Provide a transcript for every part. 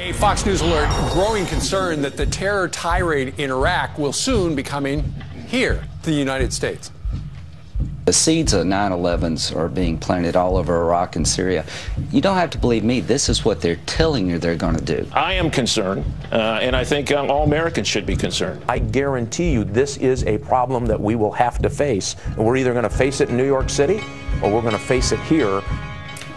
A Fox News alert, growing concern that the terror tirade in Iraq will soon be coming here to the United States. The seeds of 9/11s are being planted all over Iraq and Syria. You don't have to believe me. This is what they're telling you they're going to do. I am concerned, and I think all Americans should be concerned. I guarantee you this is a problem that we will have to face. And we're either going to face it in New York City or we're going to face it here.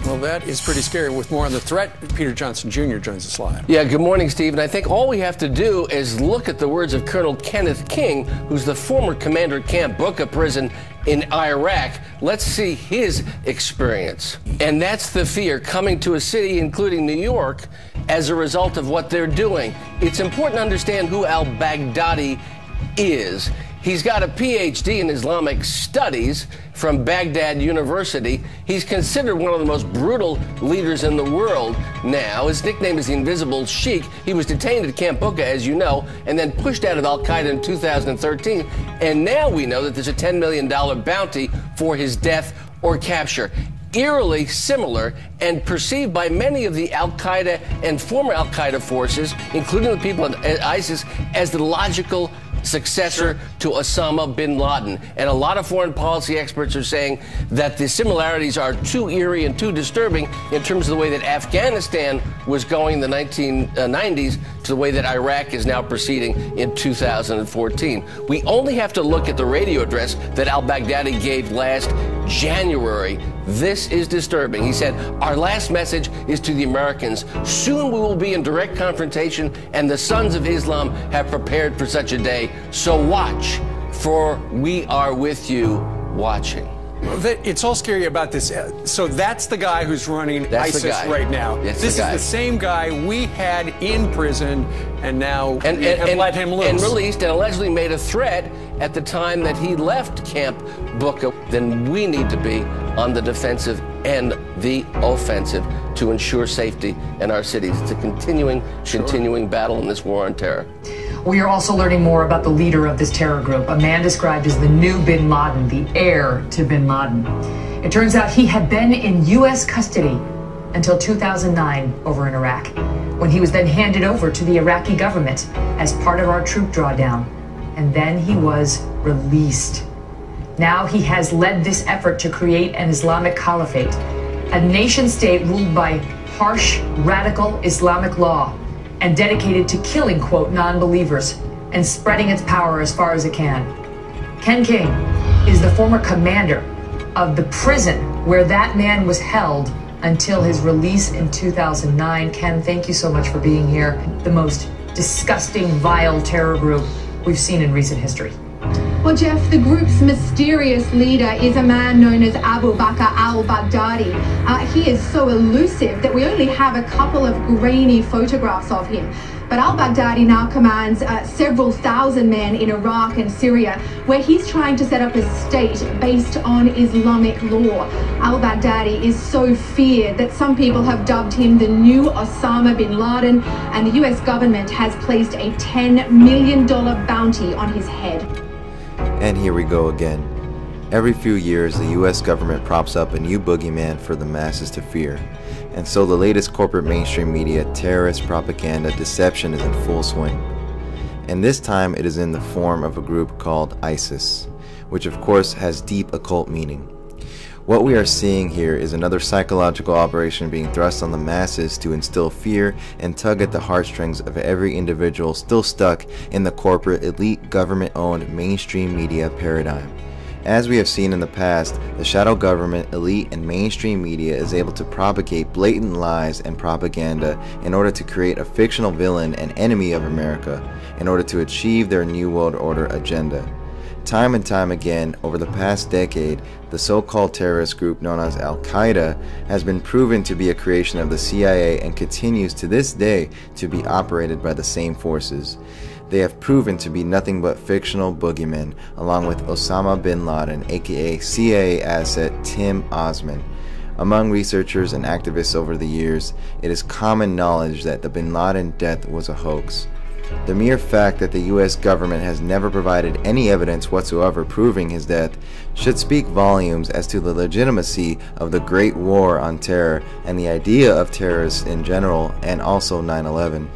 Well, that is pretty scary. With more on the threat, Peter Johnson Jr. joins us live. Yeah, good morning, Steve. And I think all we have to do is look at the words of Colonel Kenneth King, who's the former commander at Camp Bucca prison in Iraq. Let's see his experience. And that's the fear coming to a city, including New York, as a result of what they're doing. It's important to understand who al-Baghdadi is. He's got a PhD in Islamic studies from Baghdad University. He's considered one of the most brutal leaders in the world now. His nickname is the Invisible Sheikh. He was detained at Camp Bucca, as you know, and then pushed out of al-Qaeda in 2013. And now we know that there's a $10 million bounty for his death or capture. Eerily similar and perceived by many of the al-Qaeda and former al-Qaeda forces, including the people at ISIS, as the logical successor to Osama bin Laden. And a lot of foreign policy experts are saying that the similarities are too eerie and too disturbing in terms of the way that Afghanistan was going in the 1990s to the way that Iraq is now proceeding in 2014. We only have to look at the radio address that al-Baghdadi gave last January. This is disturbing. He said, "Our last message is to the Americans. Soon we will be in direct confrontation, and the sons of Islam have prepared for such a day. So watch, for we are with you watching." It's all scary about this. So that's the guy who's running ISIS right now. This is the same guy we had in prison, and now and let him loose. And released, and allegedly made a threat at the time that he left Camp Bucca. Then we need to be on the defensive and the offensive to ensure safety in our cities. It's a continuing battle in this war on terror. We are also learning more about the leader of this terror group, a man described as the new bin Laden, the heir to bin Laden. It turns out he had been in U.S. custody until 2009 over in Iraq, when he was then handed over to the Iraqi government as part of our troop drawdown. And then he was released. Now he has led this effort to create an Islamic caliphate, a nation state ruled by harsh, radical Islamic law, and dedicated to killing, quote, non-believers and spreading its power as far as it can. Ken King is the former commander of the prison where that man was held until his release in 2009. Ken, thank you so much for being here. The most disgusting, vile terror group we've seen in recent history. Well, Jeff, the group's mysterious leader is a man known as Abu Bakr al-Baghdadi. He is so elusive that we only have a couple of grainy photographs of him. But al-Baghdadi now commands several thousand men in Iraq and Syria, where he's trying to set up a state based on Islamic law. Al-Baghdadi is so feared that some people have dubbed him the new Osama bin Laden, and the US government has placed a $10 million bounty on his head. And here we go again. Every few years, the US government props up a new boogeyman for the masses to fear. And so the latest corporate mainstream media, terrorist propaganda, deception is in full swing. And this time it is in the form of a group called ISIS, which of course has deep occult meaning. What we are seeing here is another psychological operation being thrust on the masses to instill fear and tug at the heartstrings of every individual still stuck in the corporate, elite, government-owned mainstream media paradigm. As we have seen in the past, the shadow government, elite, and mainstream media is able to propagate blatant lies and propaganda in order to create a fictional villain and enemy of America in order to achieve their New World Order agenda. Time and time again, over the past decade, the so-called terrorist group known as Al-Qaeda has been proven to be a creation of the CIA and continues to this day to be operated by the same forces. They have proven to be nothing but fictional boogeymen, along with Osama bin Laden, aka CIA asset Tim Osman. Among researchers and activists over the years, it is common knowledge that the bin Laden death was a hoax. The mere fact that the US government has never provided any evidence whatsoever proving his death should speak volumes as to the legitimacy of the Great War on Terror and the idea of terrorists in general, and also 9/11.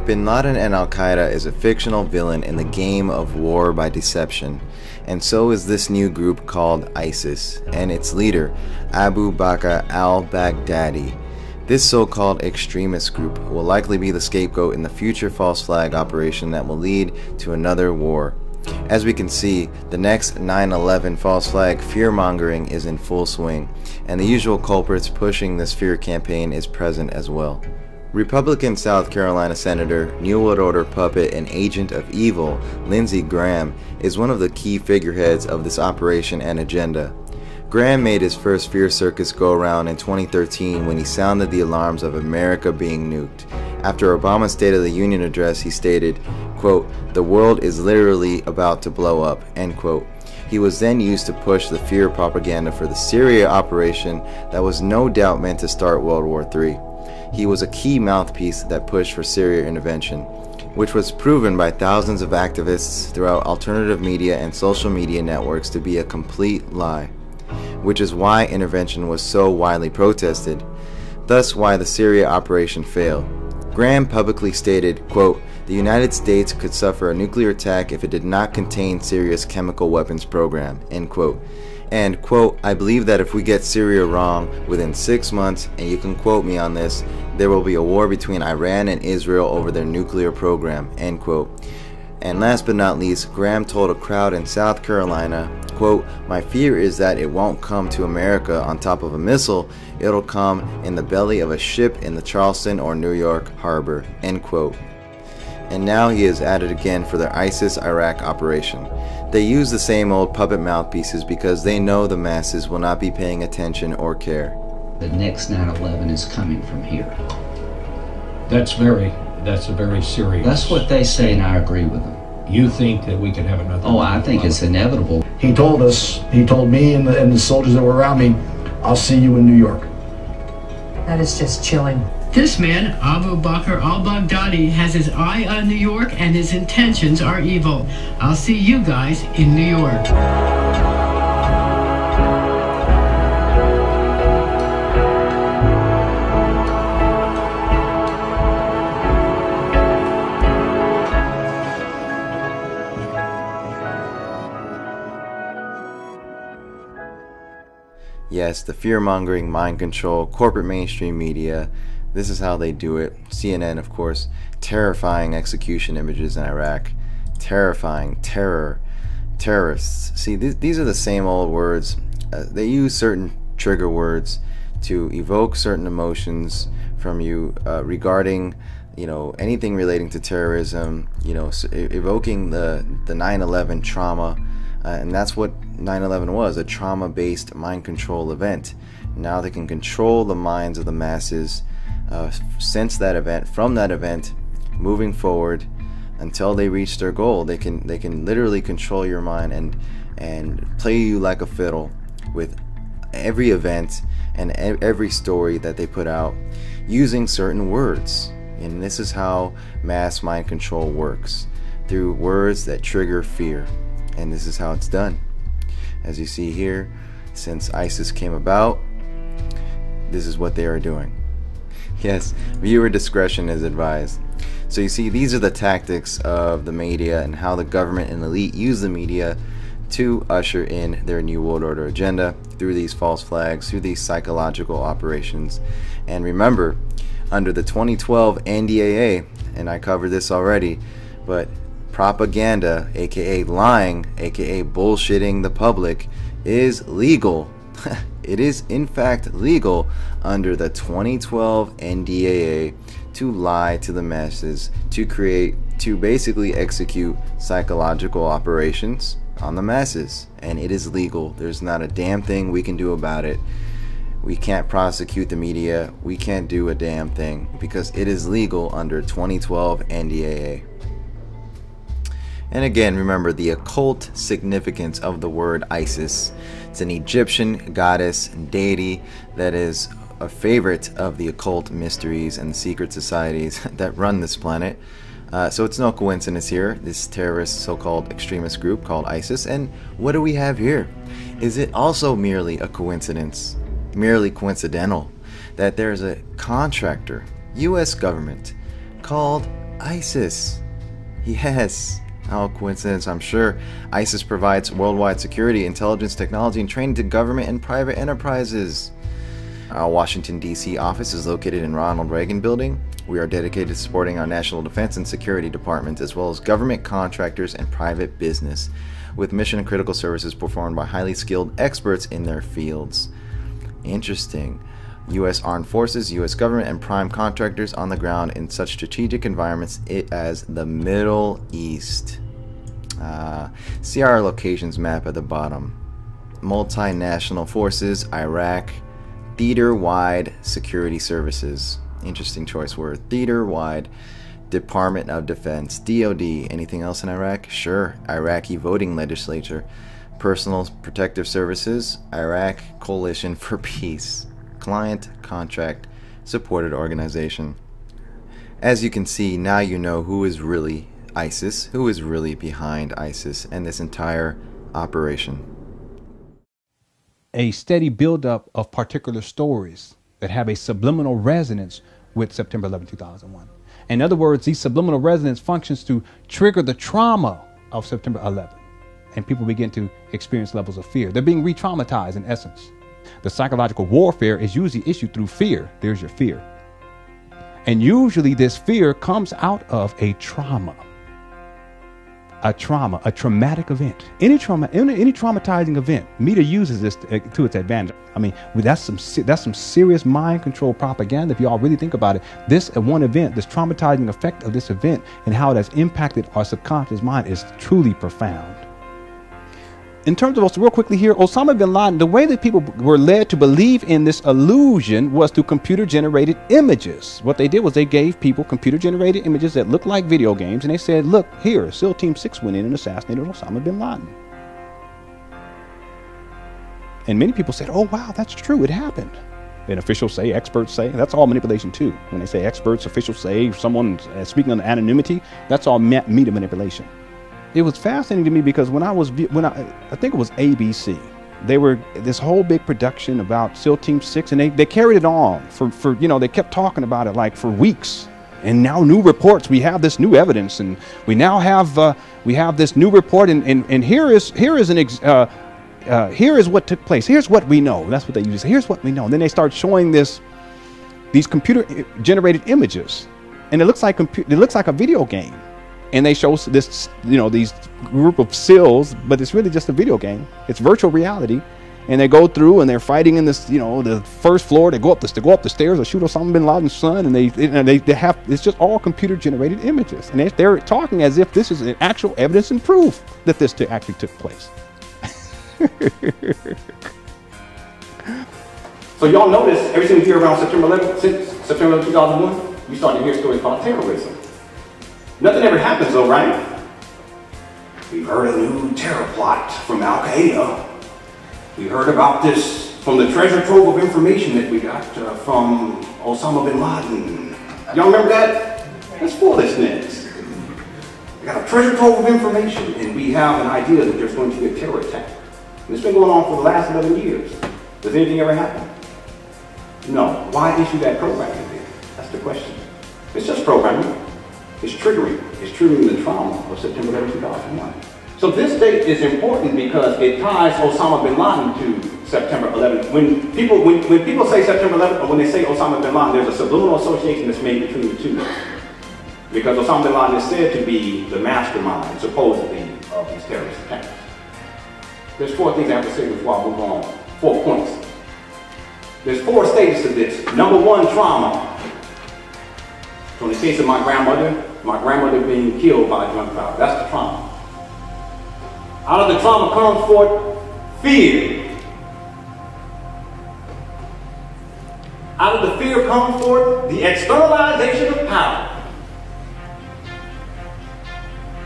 Bin Laden and Al-Qaeda is a fictional villain in the game of war by deception, and so is this new group called ISIS, and its leader, Abu Bakr al-Baghdadi. This so-called extremist group will likely be the scapegoat in the future false flag operation that will lead to another war. As we can see, the next 9/11 false flag fear-mongering is in full swing, and the usual culprits pushing this fear campaign is present as well. Republican South Carolina Senator, New World Order puppet and agent of evil, Lindsey Graham, is one of the key figureheads of this operation and agenda. Graham made his first fear circus go around in 2013 when he sounded the alarms of America being nuked. After Obama's State of the Union address, he stated, quote, "The world is literally about to blow up," end quote. He was then used to push the fear propaganda for the Syria operation that was no doubt meant to start World War III. He was a key mouthpiece that pushed for Syria intervention, which was proven by thousands of activists throughout alternative media and social media networks to be a complete lie, which is why intervention was so widely protested, thus why the Syria operation failed. Graham publicly stated, quote, "The United States could suffer a nuclear attack if it did not contain Syria's chemical weapons program," end quote. And, quote, "I believe that if we get Syria wrong within 6 months, and you can quote me on this, there will be a war between Iran and Israel over their nuclear program," end quote. And last but not least, Graham told a crowd in South Carolina, quote, "My fear is that it won't come to America on top of a missile, it'll come in the belly of a ship in the Charleston or New York harbor," end quote. And now he is at it again for their ISIS-Iraq operation. They use the same old puppet mouthpieces because they know the masses will not be paying attention or care. The next 9/11 is coming from here. That's a very serious. That's what they say, and I agree with them. You think that we could have another? Oh, I think it's inevitable. He told me and the soldiers that were around me, "I'll see you in New York." That is just chilling. This man, Abu Bakr al-Baghdadi, has his eye on New York and his intentions are evil. I'll see you guys in New York. Yes, the fear-mongering, mind control, corporate mainstream media, this is how they do it. CNN, of course, terrifying execution images in Iraq, terrifying terror, terrorists. See, these are the same old words. They use certain trigger words to evoke certain emotions from you regarding, anything relating to terrorism, evoking the 9/11 trauma. And that's what 9/11 was, a trauma-based mind control event. Now they can control the minds of the masses since that event, from that event, moving forward until they reach their goal. They can literally control your mind and play you like a fiddle with every event and every story that they put out using certain words. And this is how mass mind control works, through words that trigger fear. And this is how it's done. As you see here, since ISIS came about, this is what they are doing. Yes, viewer discretion is advised. So you see, these are the tactics of the media and how the government and elite use the media to usher in their New World Order agenda through these false flags, through these psychological operations. And remember, under the 2012 NDAA, and I covered this already, but propaganda, aka lying, aka bullshitting the public, is legal. It is in fact legal under the 2012 NDAA to lie to the masses, to basically execute psychological operations on the masses. And it is legal. There's not a damn thing we can do about it. We can't prosecute the media. We can't do a damn thing because it is legal under 2012 NDAA. And again, remember the occult significance of the word Isis. It's an Egyptian goddess and deity that is a favorite of the occult mysteries and secret societies that run this planet. So it's no coincidence here, this terrorist so-called extremist group called ISIS. And what do we have here? Is it also merely a coincidence, merely coincidental, that there's a contractor, U.S. government, called ISIS? Yes, no coincidence, I'm sure. ISIS provides worldwide security, intelligence, technology, and training to government and private enterprises. Our Washington, D.C. office is located in Ronald Reagan Building. We are dedicated to supporting our national defense and security departments, as well as government contractors and private business, with mission and critical services performed by highly skilled experts in their fields. Interesting. U.S. Armed Forces, U.S. government, and prime contractors on the ground in such strategic environments as the Middle East. See our locations map at the bottom. Multinational forces, Iraq, theater-wide security services. Interesting choice word. Theater-wide. Department of Defense, DOD. Anything else in Iraq? Sure. Iraqi voting legislature. Personal protective services, Iraq Coalition for Peace. Client, contract, supported organization. As you can see, now you know who is really ISIS, who is really behind ISIS and this entire operation. A steady buildup of particular stories that have a subliminal resonance with September 11, 2001. In other words, these subliminal resonance functions to trigger the trauma of September 11, and people begin to experience levels of fear. They're being re-traumatized in essence. The psychological warfare is usually issued through fear. There's your fear. And usually this fear comes out of a trauma. A traumatic event. Any traumatizing event, media uses this to its advantage. I mean, that's some serious mind control propaganda if y'all really think about it. This one event, this traumatizing effect of this event and how it has impacted our subconscious mind is truly profound. In terms of, real quickly here, Osama bin Laden, the way that people were led to believe in this illusion was through computer-generated images. What they did was they gave people computer-generated images that looked like video games, and they said, look, here, SEAL Team 6 went in and assassinated Osama bin Laden. And many people said, oh, wow, that's true, it happened. And officials say, experts say, that's all manipulation too. When they say experts, officials say, someone speaking on anonymity, that's all media manipulation. It was fascinating to me because I think it was ABC, they were this whole big production about SEAL Team 6, and they carried it on for they kept talking about it like for weeks. And now new reports, we have this new evidence, and we now have this new report, and here is what took place. Here's what we know. That's what they usually say. Here's what we know. And then they start showing these computer-generated images, and it looks like a video game. And they show this, these group of SEALs, but it's really just a video game. It's virtual reality, and they go through and they're fighting in this, the first floor. They go up the stairs, they shoot Osama bin Laden's son, and they have, it's just all computer-generated images, and they're talking as if this is an actual evidence and proof that this actually took place. So y'all notice everything we hear around September 11th, since September 11, 2001, we started to hear stories about terrorism. Nothing ever happens though, right? We've heard a new terror plot from Al-Qaeda. We heard about this from the treasure trove of information that we got from Osama bin Laden. Y'all remember that? That's foolishness. We got a treasure trove of information, and we have an idea that there's going to be a terror attack. And it's been going on for the last 11 years. Does anything ever happen? No. Why issue that programming then? That's the question. It's just programming. It's triggering the trauma of September 11, 2001. So this date is important because it ties Osama bin Laden to September 11. When people say September 11, or when they say Osama bin Laden, there's a subliminal association that's made between the two. Because Osama bin Laden is said to be the mastermind, supposedly, of these terrorist attacks. There's 4 things I have to say before I move on. 4 points. There's 4 stages to this. Number 1, trauma. So in the case of my grandmother being killed by a drunk driver, that's the trauma. Out of the trauma comes forth fear. Out of the fear comes forth the externalization of power.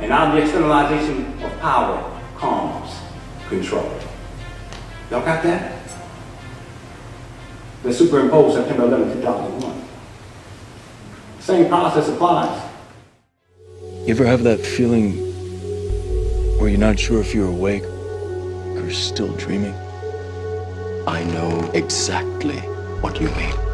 And out of the externalization of power comes control. Y'all got that? Let's superimpose September 11, 2001. Same process applies. You ever have that feeling where you're not sure if you're awake or still dreaming? I know exactly what you mean.